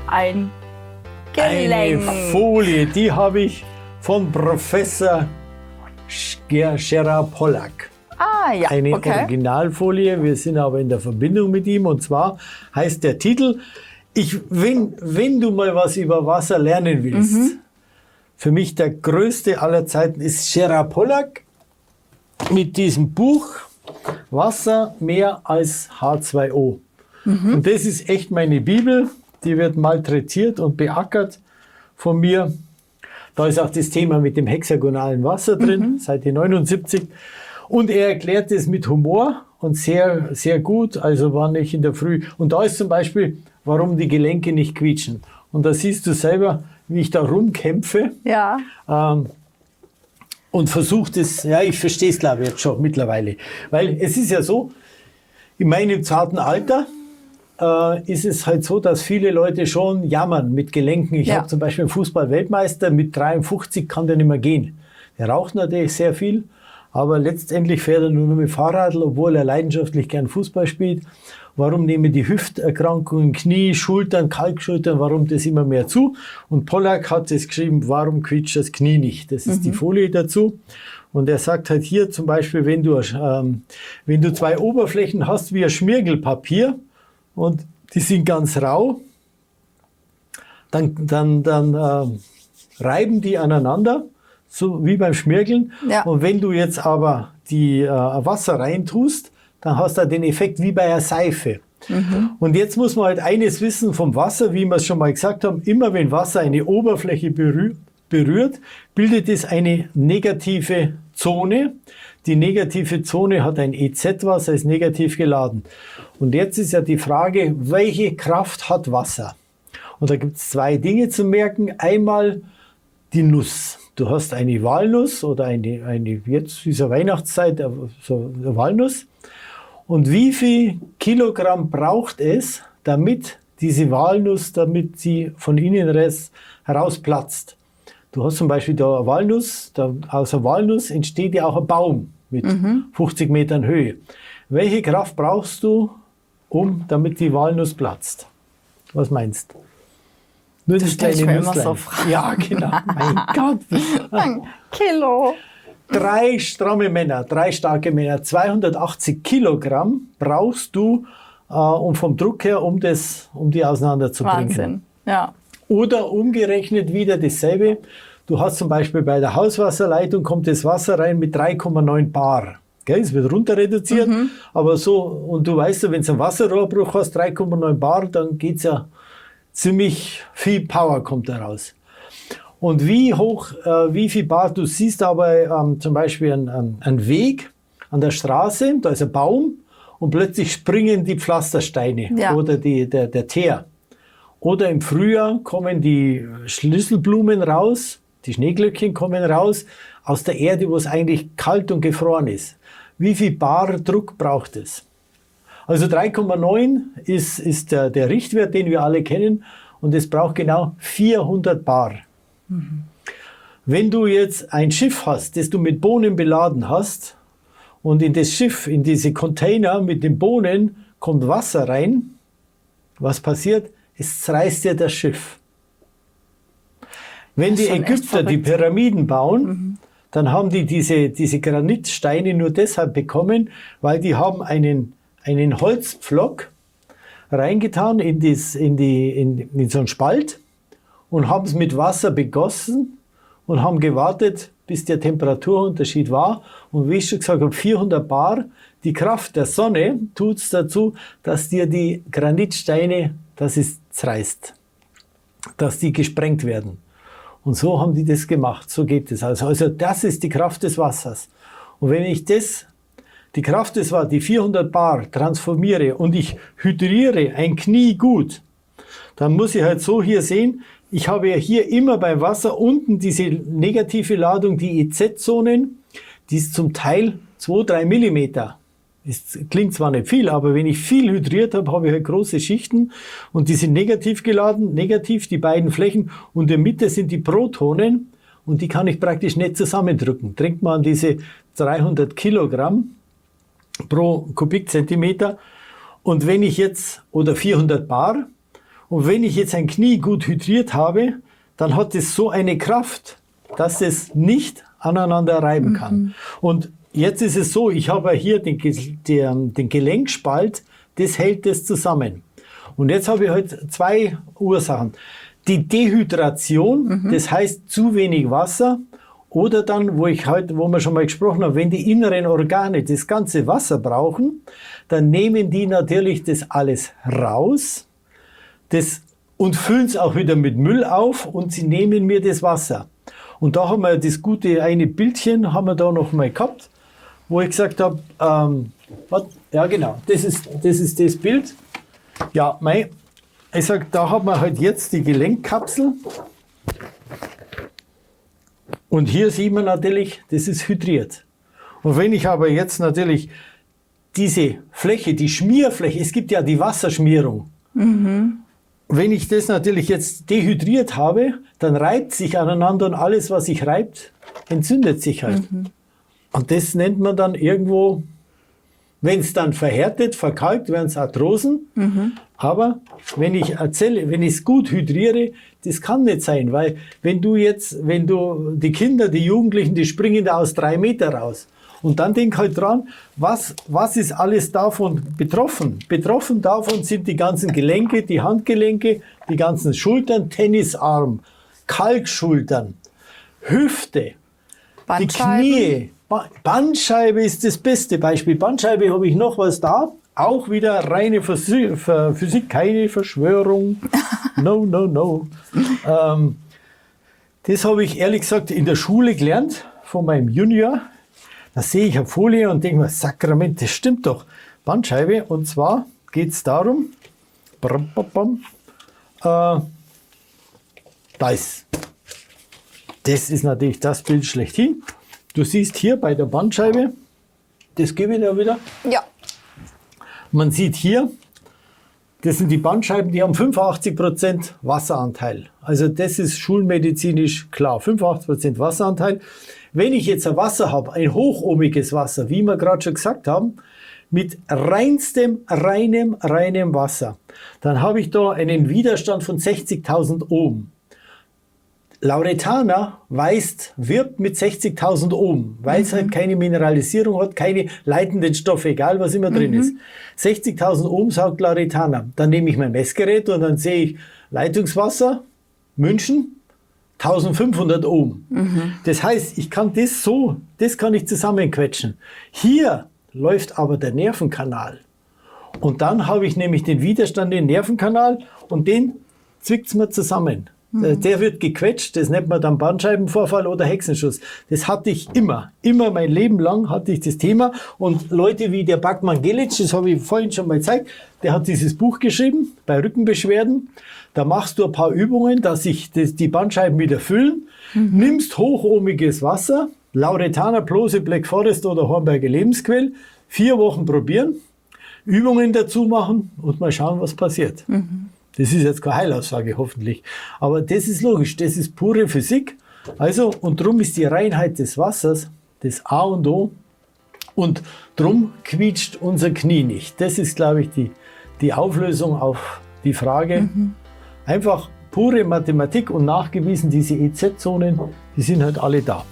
Ein Eine Gelenk. Folie, die habe ich von Professor Gerard Pollack. Ah ja, Eine okay. Originalfolie, wir sind aber in der Verbindung mit ihm, und zwar heißt der Titel, wenn du mal was über Wasser lernen willst, für mich der größte aller Zeiten ist Gerard Pollack mit diesem Buch Wasser mehr als H2O. Und das ist echt meine Bibel, die wird malträtiert und beackert von mir. Da ist auch das Thema mit dem hexagonalen Wasser drin, Seite 79. Und er erklärt es mit Humor und sehr, sehr gut, also wann ich in der Früh. Und da ist zum Beispiel, warum die Gelenke nicht quietschen. Und da siehst du selber, wie ich da rumkämpfe. Ja. Und versuche das, ja, ich verstehe es glaube ich jetzt schon mittlerweile. Weil es ist ja so, in meinem zarten Alter ist es halt so, dass viele Leute schon jammern mit Gelenken. Ich habe zum Beispiel einen Fußball-Weltmeister, mit 53 kann der nicht mehr gehen. Der raucht natürlich sehr viel, aber letztendlich fährt er nur noch mit Fahrrad, obwohl er leidenschaftlich gern Fußball spielt. Warum nehmen die Hüfterkrankungen, Knie, Schultern, Kalkschultern, warum das immer mehr zu? Und Pollack hat es geschrieben, warum quietscht das Knie nicht? Das ist die Folie dazu. Und er sagt halt hier zum Beispiel, wenn du zwei Oberflächen hast wie ein Schmirgelpapier und die sind ganz rau, dann reiben die aneinander, so wie beim Schmirgeln. Ja. Und wenn du jetzt aber die Wasser reintust, dann hast du den Effekt wie bei einer Seife. Und jetzt muss man halt eines wissen vom Wasser, wie wir es schon mal gesagt haben, immer wenn Wasser eine Oberfläche berührt, bildet es eine negative Zone. Die negative Zone hat ein EZ-Wasser, ist negativ geladen. Und jetzt ist ja die Frage, welche Kraft hat Wasser? Und da gibt es zwei Dinge zu merken. Einmal die Nuss. Du hast eine Walnuss oder eine jetzt dieser Weihnachtszeit, so eine Walnuss. Und wie viel Kilogramm braucht es, damit diese Walnuss, damit sie von innen herausplatzt? Du hast zum Beispiel da eine Walnuss, aus einer Walnuss entsteht ja auch ein Baum mit 50 Metern Höhe. Welche Kraft brauchst du, damit die Walnuss platzt? Was meinst du? Nur das kleine Nüsslein. So ja, genau. Mein Gott. Ein Kilo. 3 stramme Männer, 3 starke Männer, 280 Kilogramm brauchst du, vom Druck her, um die auseinanderzubringen. Wahnsinn, ja. Oder umgerechnet wieder dasselbe. Du hast zum Beispiel bei der Hauswasserleitung kommt das Wasser rein mit 3,9 Bar. Gell, es wird runter reduziert, aber so, und du weißt ja, wenn du einen Wasserrohrbruch hast, 3,9 Bar, dann geht's ja ziemlich viel Power kommt da raus. Und wie viel Bar, du siehst aber zum Beispiel einen Weg an der Straße, da ist ein Baum und plötzlich springen die Pflastersteine oder der Teer. Oder im Frühjahr kommen die Schlüsselblumen raus, die Schneeglöckchen kommen raus aus der Erde, wo es eigentlich kalt und gefroren ist. Wie viel Bar Druck braucht es? Also 3,9 ist der Richtwert, den wir alle kennen, und es braucht genau 400 Bar. Wenn du jetzt ein Schiff hast, das du mit Bohnen beladen hast, und in das Schiff, in diese Container mit den Bohnen kommt Wasser rein, was passiert? Es zerreißt dir das Schiff. Wenn die Ägypter die Pyramiden bauen, dann haben die diese Granitsteine nur deshalb bekommen, weil die haben einen Holzpflock reingetan in so einen Spalt und haben es mit Wasser begossen und haben gewartet, bis der Temperaturunterschied war. Und wie ich schon gesagt habe, 400 Bar, die Kraft der Sonne tut es dazu, dass dir die Granitsteine, dass es zerreißt, dass die gesprengt werden. Und so haben die das gemacht, so geht es. Also das ist die Kraft des Wassers. Und wenn ich die Kraft des Wassers, die 400 Bar transformiere und ich hydriere ein Knie gut, dann muss ich halt so hier sehen, ich habe ja hier immer beim Wasser unten diese negative Ladung, die EZ-Zonen, die ist zum Teil 2-3 Millimeter. Das klingt zwar nicht viel, aber wenn ich viel hydriert habe, habe ich halt große Schichten und die sind negativ geladen, negativ die beiden Flächen, und in der Mitte sind die Protonen und die kann ich praktisch nicht zusammendrücken. Trinkt man diese 300 Kilogramm pro Kubikzentimeter, und wenn ich jetzt, oder 400 Bar, Und wenn ich jetzt ein Knie gut hydriert habe, dann hat es so eine Kraft, dass es nicht aneinander reiben kann. Und jetzt ist es so, ich habe hier den Gelenkspalt, das hält das zusammen. Und jetzt habe ich halt zwei Ursachen. Die Dehydration, das heißt zu wenig Wasser, oder dann, wo wir schon mal gesprochen haben, wenn die inneren Organe das ganze Wasser brauchen, dann nehmen die natürlich das alles raus und füllen es auch wieder mit Müll auf und sie nehmen mir das Wasser. Und da haben wir das gute eine Bildchen, haben wir da noch mal gehabt, wo ich gesagt habe, ja genau, das ist das Bild. Ja, ich sag, da hat man halt jetzt die Gelenkkapsel. Und hier sieht man natürlich, das ist hydriert. Und wenn ich aber jetzt natürlich diese Fläche, die Schmierfläche, es gibt ja die Wasserschmierung. Wenn ich das natürlich jetzt dehydriert habe, dann reibt sich aneinander und alles, was sich reibt, entzündet sich halt. Und das nennt man dann irgendwo, wenn es dann verhärtet, verkalkt, werden es Arthrosen. Aber wenn ich es gut hydriere, das kann nicht sein, weil wenn du die Kinder, die Jugendlichen, die springen da aus 3 Meter raus. Und dann denk halt dran, was ist alles davon betroffen? Betroffen davon sind die ganzen Gelenke, die Handgelenke, die ganzen Schultern, Tennisarm, Kalkschultern, Hüfte, die Knie. Bandscheibe ist das beste Beispiel. Bandscheibe habe ich noch was da. Auch wieder reine Physik, keine Verschwörung. No, no, no. Das habe ich ehrlich gesagt in der Schule gelernt von meinem Junior. Da sehe ich eine Folie und denke mir, Sakrament, das stimmt doch. Bandscheibe, und zwar geht es darum, das ist natürlich das Bild schlechthin. Du siehst hier bei der Bandscheibe, das gebe ich dir wieder. Ja. Man sieht hier, das sind die Bandscheiben, die haben 85% Wasseranteil. Also das ist schulmedizinisch klar, 85% Wasseranteil. Wenn ich jetzt ein Wasser habe, ein hochohmiges Wasser, wie wir gerade schon gesagt haben, mit reinem Wasser, dann habe ich da einen Widerstand von 60.000 Ohm. Lauretaner wirbt mit 60.000 Ohm, weil es halt keine Mineralisierung hat, keine leitenden Stoffe, egal was immer drin ist. 60.000 Ohm sagt Lauretaner. Dann nehme ich mein Messgerät und dann sehe ich Leitungswasser, München, 1500 Ohm. Das heißt, ich kann das kann ich zusammenquetschen. Hier läuft aber der Nervenkanal. Und dann habe ich nämlich den Widerstand im Nervenkanal und den zwickt es mir zusammen. Der wird gequetscht, das nennt man dann Bandscheibenvorfall oder Hexenschuss. Das hatte ich immer mein Leben lang hatte ich das Thema. Und Leute wie der Bagman Gelic, das habe ich vorhin schon mal gezeigt, der hat dieses Buch geschrieben, bei Rückenbeschwerden. Da machst du ein paar Übungen, dass sich die Bandscheiben wieder füllen, nimmst hochohmiges Wasser, Lauretaner, Plose, Black Forest oder Hornberger Lebensquell, 4 Wochen probieren, Übungen dazu machen und mal schauen, was passiert. Das ist jetzt keine Heilaussage, hoffentlich. Aber das ist logisch, das ist pure Physik. Also, und darum ist die Reinheit des Wassers das A und O. Und darum quietscht unser Knie nicht. Das ist, glaube ich, die Auflösung auf die Frage. Einfach pure Mathematik und nachgewiesen, diese EZ-Zonen, die sind halt alle da.